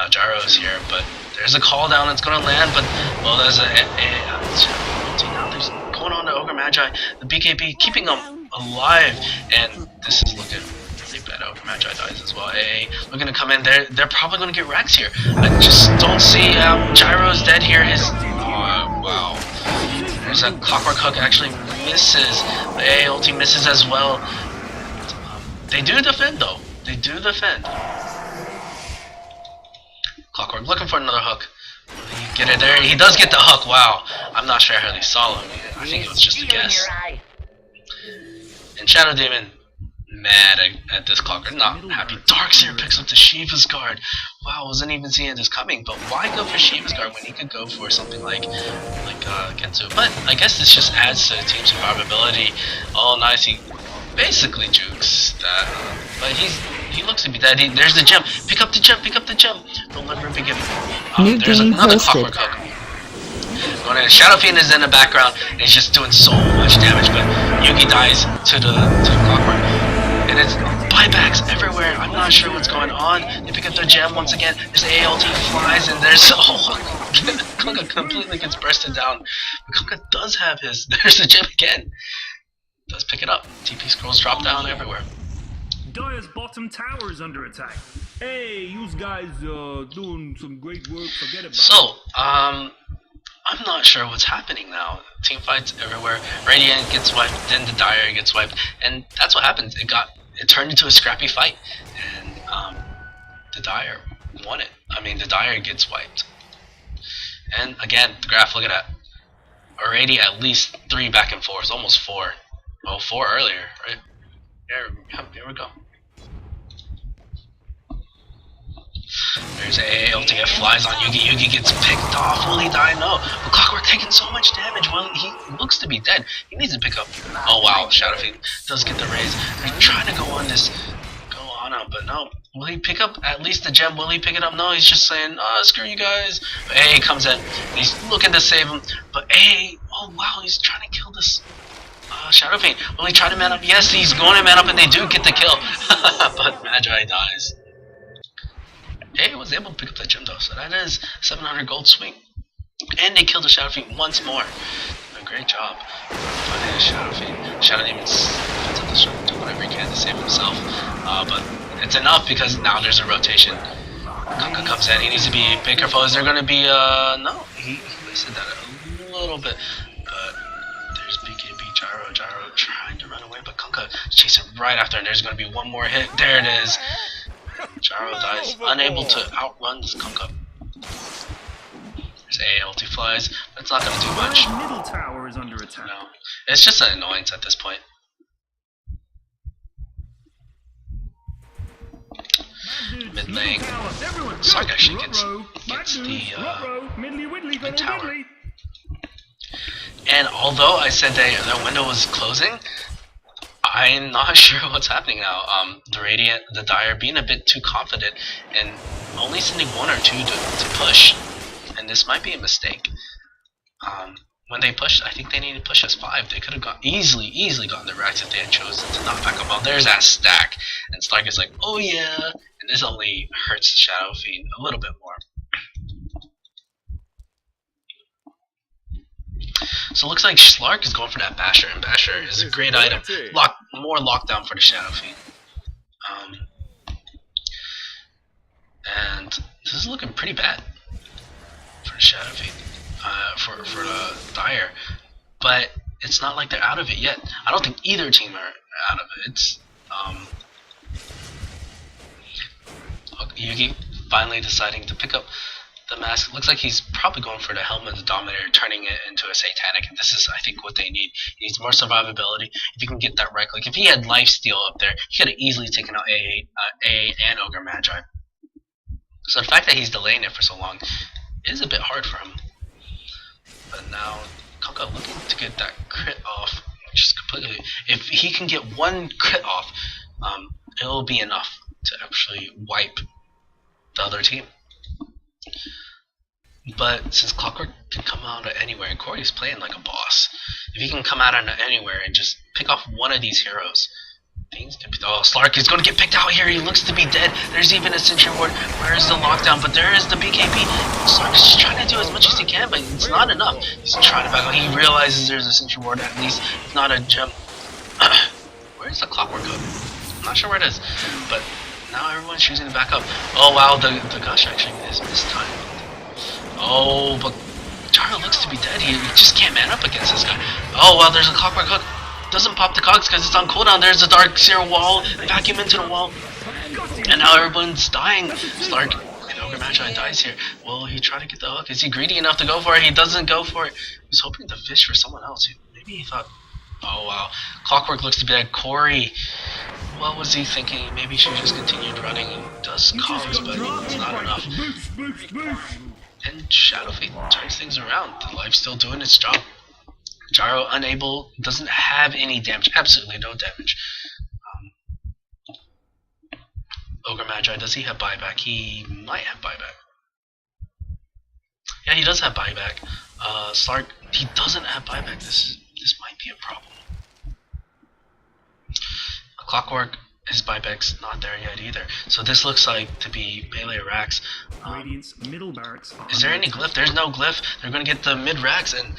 Gyro is here, but there's a call down. It's gonna land, but well, there's now there's going on to Ogre Magi. The BKB keeping them alive, and this is looking really bad. Ogre Magi dies as well. AA looking to come in. They're probably gonna get Rex here. I just don't see. Gyro's dead here. Wow. There's a Clockwork Hook actually misses. The AA ulti misses as well. They do defend though. They do defend. Clockwork looking for another hook. Will he get it there? He does get the hook. Wow. I'm not sure how he saw him. I think it was just a guess. And Shadow Demon mad at this Clockwork. Not happy. Darkseer picks up the Shiva's Guard. Wow, wasn't even seeing this coming. But why go for Shiva's Guard when he could go for something like Gensu? But I guess this just adds to the team's survivability. Oh, nice. He basically jukes that. But he looks to be dead. There's the gem. Pick up the gem. Pick up the gem. Don't let Ruby give it. There's another Clockwork Hook. Shadow Fiend is in the background and he's just doing so much damage, but Yugi dies to the Clockwork. And it's buybacks everywhere. I'm not sure what's going on. They pick up the gem once again. There's ALT flies and there's Kunkka completely gets bursted down. But Kunkka does have his. There's the gem again. Does pick it up. TP scrolls drop down everywhere. Dire's bottom tower is under attack. Hey, you guys doing some great work. Forget about it. So, I'm not sure what's happening now. Team fights everywhere. Radiant gets wiped, then the Dire gets wiped, and that's what happens. It turned into a scrappy fight, and the Dire won it. I mean, the Dire gets wiped. And again, the graph, look at that. Already at least 3 back and forth, almost 4. Well, 4 earlier, right? Here we go. There's AAL to get flies on Yugi. Yugi gets picked off. Will he die? No. But Clockwork taking so much damage. Well, he looks to be dead. He needs to pick up. Oh wow, Shadow Fiend does get the raise. They're trying to go on but no. Will he pick up at least the gem? Will he pick it up? No, he's just saying, screw you guys. But AA comes in. He's looking to save him. But AA, oh wow, he's trying to kill this Shadow Fiend. Will he try to man up? Yes, he's going to man up and they do get the kill. But Magi dies. AA was able to pick up that gem though, so that is 700 gold swing. And they killed the Shadow Fiend once more. A great job finding the Shadow Fiend. Shadow Demon's do whatever he can to save himself. But it's enough because now there's a rotation. Kunkka comes in, he needs to be big careful. Is there gonna be no, he wasted that a little bit. But there's BKB Gyro trying to run away, but Kunkka chasing right after, and there's gonna be one more hit. There it is. Gyro dies, unable to outrun this Kunkka. There's ALT flies, but it's not going to do much. Middle tower is under attack. No, it's just an annoyance at this point. Mid lane, Sark actually gets the tower. And although I said that the window was closing, I'm not sure what's happening now. The Radiant, the Dire being a bit too confident and only sending 1 or 2 to push, and this might be a mistake. When they pushed, I think they needed to push as 5. They could have easily gotten the racks if they had chosen to not back up. Well, there's that stack, and Stark is like, oh yeah, and this only hurts the Shadow Fiend a little bit more. So it looks like Slark is going for that Basher, and Basher is a great item. More lockdown for the Shadow Fiend. And this is looking pretty bad for the Shadow Fiend, for the Dire. But it's not like they're out of it yet. I don't think either team are out of it. It's Yugi finally deciding to pick up the mask. Looks like he's probably going for the Helmet of the Dominator, turning it into a Satanic, and this is, I think, what they need. He needs more survivability. If you can get that right click, if he had lifesteal up there, he could have easily taken out AA and Ogre Magi. So the fact that he's delaying it for so long is a bit hard for him. But now Kunkka looking to get that crit off, just completely. If he can get 1 crit off, it'll be enough to actually wipe the other team. But since Clockwork can come out of anywhere, and Corey's playing like a boss, if he can come out of anywhere and just pick off one of these heroes, things can be. Oh, Slark is going to get picked out here. He looks to be dead. There's even a Sentry Ward. Where is the lockdown? But there is the BKB. Slark is just trying to do as much as he can, but it's not enough. He's trying to back out. He realizes there's a Sentry Ward at least, if not a gem. Where's the Clockwork Hook? I'm not sure where it is, but now everyone's choosing to back up. Oh wow, the Gush actually is this time. Oh, but Gyro looks to be dead. He just can't man up against this guy. Oh wow, there's a Clockwork Hook. Doesn't pop the cogs because it's on cooldown. There's a Darkseer wall. Vacuum into the wall. And now everyone's dying. Stark and Ogre Magi dies here. Will he try to get the hook? Is he greedy enough to go for it? He doesn't go for it. He's hoping to fish for someone else. Maybe he thought, oh wow. Clockwork looks to be dead. Corey. what was he thinking? Maybe he should just continued running and does combs, but it's not enough. And Shadow Fate turns things around. The life's still doing its job. Gyro unable, doesn't have any damage, absolutely no damage. Ogre Magi, does he have buyback? He might have buyback. Yeah, he does have buyback. Slark, he doesn't have buyback. This might be a problem. Clockwork, his buyback's not there yet either. So this looks like to be melee racks. Radiant's middle barracks. Is there any glyph? There's no glyph. They're gonna get the mid racks, and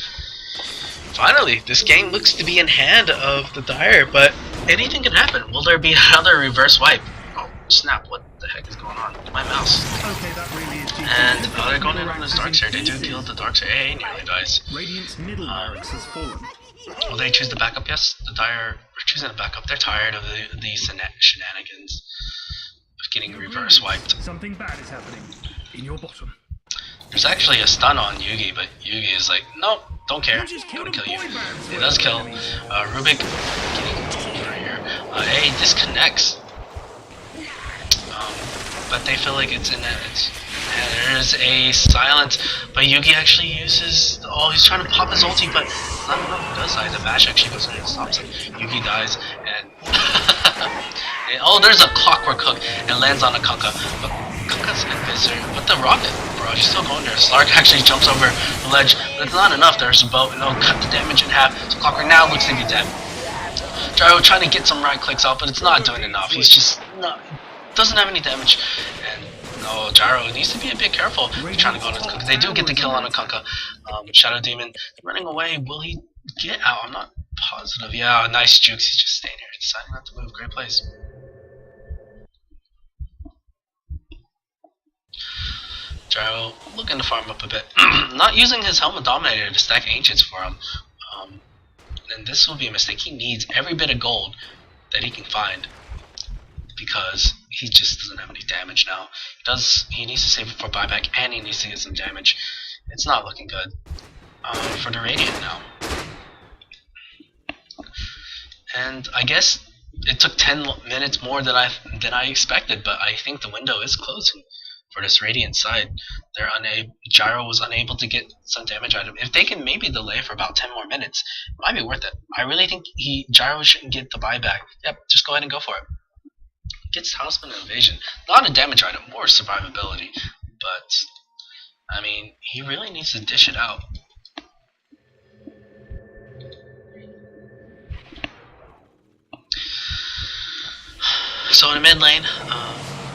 finally, this game looks to be in hand of the Dire. But anything can happen. Will there be another reverse wipe? Oh snap! What the heck is going on? My mouse. Okay, that really is GG. And they're going in on this dark here. They do kill the dark here. Hey, nearly dies. Radiant's middle barracks has fallen. Will they choose the backup? Yes, the Dire are choosing the backup. They're tired of the shenanigans of getting reverse wiped. Something bad is happening in your bottom. There's actually a stun on Yugi, but Yugi is like, nope, don't care. I'm gonna kill you. It does kill. Rubik getting over here. A disconnects. But they feel like it's in it. There's a silence, but Yugi actually uses. Oh, he's trying to pop his ulti, but not enough. He does die. The Bash actually goes in and stops him. Yugi dies, and oh, there's a clockwork hook and lands on a Kunkka. But Kunkka's invisor with the rocket, bro. He's still going there. Slark actually jumps over the ledge, but it's not enough. There's a boat, and it'll cut the damage in half. So Clockwork now looks to be dead. Gyro trying to get some right clicks out, but it's not doing enough. He's just not. Doesn't have any damage, and no, Gyro needs to be a bit careful. He's trying to go on his Kunkka. They do get the kill on a Kunkka. Shadow Demon running away. Will he get out? I'm not positive. Yeah, nice jukes. He's just staying here, deciding not to move. Great plays. Gyro looking to farm up a bit. Not using his Helmet Dominator to stack Ancients for him. And this will be a mistake. He needs every bit of gold that he can find, because he just doesn't have any damage now. He needs to save it for buyback, and he needs to get some damage. It's not looking good for the Radiant now. And I guess it took 10 minutes more than I expected, but I think the window is closing for this Radiant side. Gyro was unable to get some damage item. If they can maybe delay for about 10 more minutes, it might be worth it. I really think Gyro shouldn't get the buyback. Yep, just go ahead and go for it. Gets Talisman and Evasion. Not a damage item, more survivability. But, I mean, he really needs to dish it out. So in the mid lane,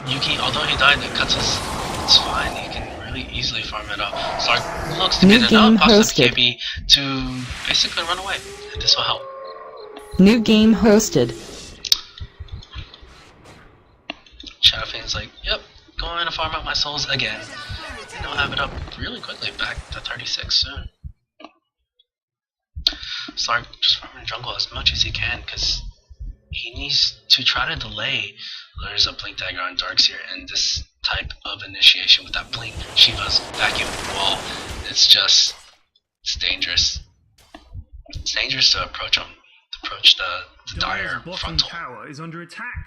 Yuki, although he died, it cuts us. It's fine, he can really easily farm it up. Slark looks to get enough positive KB to basically run away. And this will help. New game hosted. Shadowfane's like, yep, going to farm out my souls again. And I'll have it up really quickly, back to 36 soon. Slark just farming jungle as much as he can, because he needs to try to delay. There's a blink dagger on Darks here, and this type of initiation with that blink, Shiva's vacuum wall, it's dangerous. It's dangerous to approach him, to approach the Dire frontal. Tower is under attack.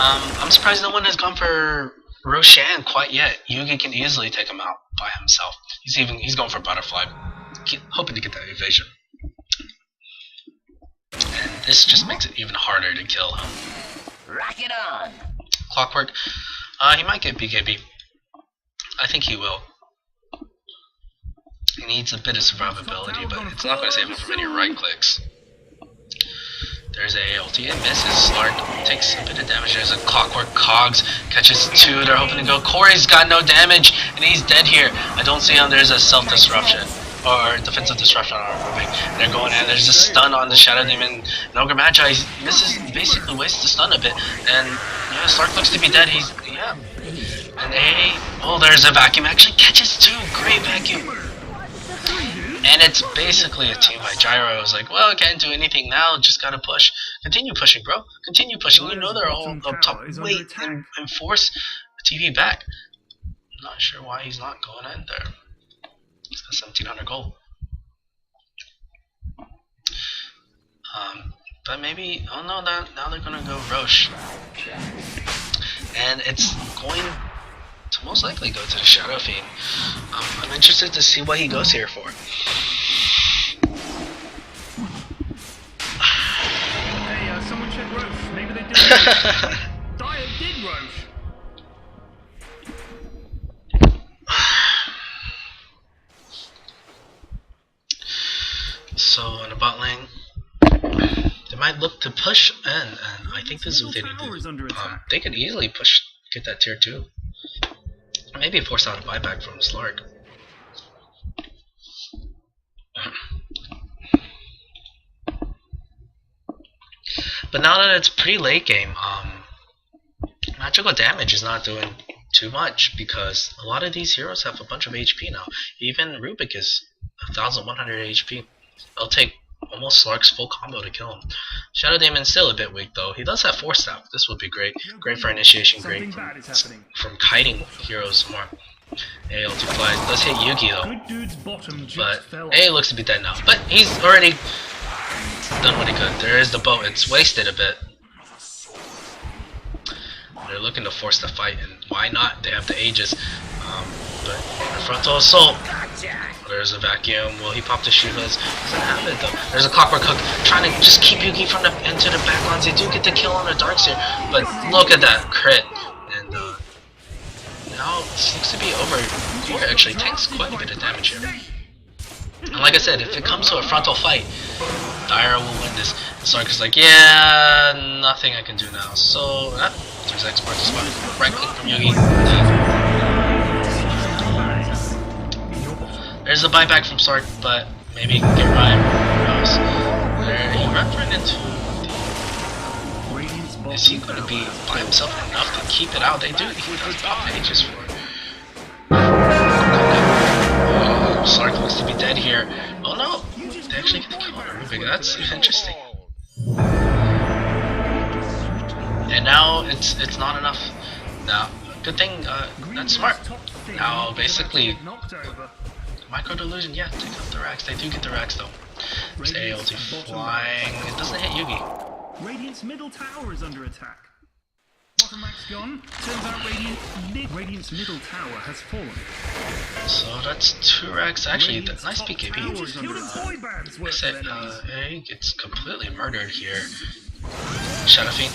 I'm surprised no one has gone for Roshan quite yet. Yugi can easily take him out by himself. He's going for Butterfly, hoping to get that evasion. And this just makes it even harder to kill him. Rock it on! Clockwork, he might get BKB. I think he will. He needs a bit of survivability, but it's not going to save him from any right clicks. There's a ulti, it misses. Slark takes a bit of damage. There's a Clockwork Cogs, catches 2. They're hoping to go. Corey's got no damage, and he's dead here. I don't see him. There's a self-disruption, or defensive disruption on Rubik. They're going, and there's a stun on the Shadow Demon. And Ogre Magi misses, basically wastes the stun a bit. And yeah, Slark looks to be dead. And there's a vacuum. Actually catches 2. Great vacuum. And it's basically a team fight. Gyro is like, well, I can't do anything now, just gotta push. Continue pushing, bro. Continue pushing. You know they're all up top. Wait and force the TV back. I'm not sure why he's not going in there. He's got 1700 gold. But maybe, oh no, now they're gonna go Roche. And it's going to most likely go to the Shadow Fiend. I'm interested to see what he goes here for. Hey, someone check Roche. Maybe they did. Dire did Roche. So in the bot lane, they might look to push in, and I think this is what they need to do. They could easily push, get that tier 2. Maybe force out a buyback from Slark. But now that it's pretty late game, magical damage is not doing too much because a lot of these heroes have a bunch of HP now. Even Rubik is 1100 HP. It'll take almost Slark's full combo to kill him. Shadow Damon's still a bit weak though. He does have 4 staff. This would be great. Great for initiation, great from kiting heroes more. A ulti fly does hit Yugi though. But A looks to be dead now. But he's already done what he could. There is the boat. It's wasted a bit. They're looking to force the fight, and why not? They have the Aegis. But the frontal assault. There's a vacuum. Will he pop the Shivas? Doesn't have it though. There's a Clockwork Hook trying to just keep Yugi from into the backlines. They do get the kill on the Darks here, but look at that crit. And now this looks to be over. Core actually takes quite a bit of damage here. And like I said, if it comes to a frontal fight, Dire will win this. Slark is like, yeah, nothing I can do now. So, there's export to spot. Right click from Yugi. There's a buyback from Slark, but maybe he can get Ryan. Who knows? There, he runs right into the... Is he going to be by himself enough to keep it out? They do. He does pop pages for it. Slark looks to be dead here. Oh no! They actually get the kill on Rubik. That's interesting. And now it's not enough. Now, good thing that's smart. Now basically, micro delusion. Yeah, take out the racks. They do get the racks though. There's A ulti flying. It doesn't hit Yugi. Radiant's middle tower is under attack. Bottom rack's gone. Turns out Radiant's middle tower has fallen. So that's 2 racks. Actually, that's nice PKP. I said A gets completely murdered here. Shadow Fiend.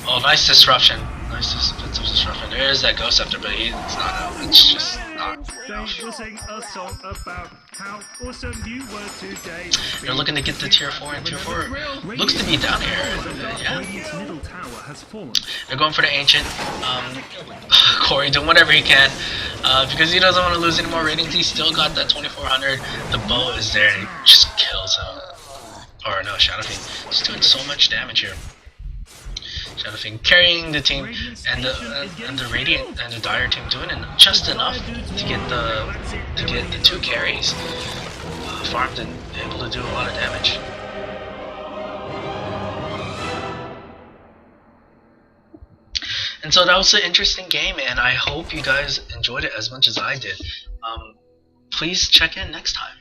Oh, nice disruption. Nice defensive disruption. There is that Ghost Scepter, but it's not out. It's just not enough. They will sing a song about how awesome you were today. They're looking to get the tier 4 and tier 4. Looks to be down here. Yeah. They're going for the Ancient. Corey doing whatever he can because he doesn't want to lose any more ratings. He's still got that 2400. The bow is there and he just kills him. Or no, Shadow Fiend. He's doing so much damage here. Shadow Fiend carrying the team, and the Radiant and the Dire team doing it just enough to get the 2 carries farmed and able to do a lot of damage. And so that was an interesting game, and I hope you guys enjoyed it as much as I did. Please check in next time.